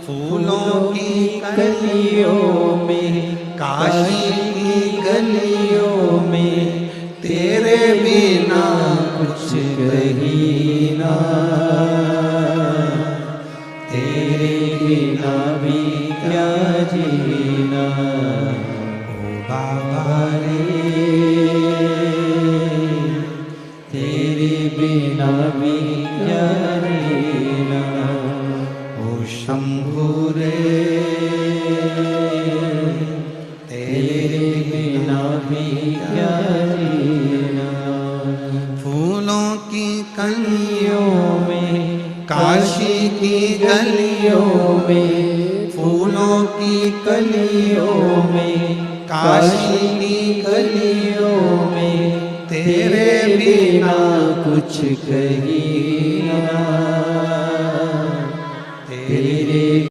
फूलों की कलियों में, काशी की गलियों में, तेरे बिना कुछ कहीं ना, तेरे बिना भी क्या जीना। ओ बाबा रे, तेरे बिना भी क्या जीना। ओ शंभू रे, तेरे बिना भी क्या जीना। फूलों की कलियों में, काशी की गलियों में, फूलों की कलियों में, काशी की गलियों में, तेरे बिना कुछ कहीं ना।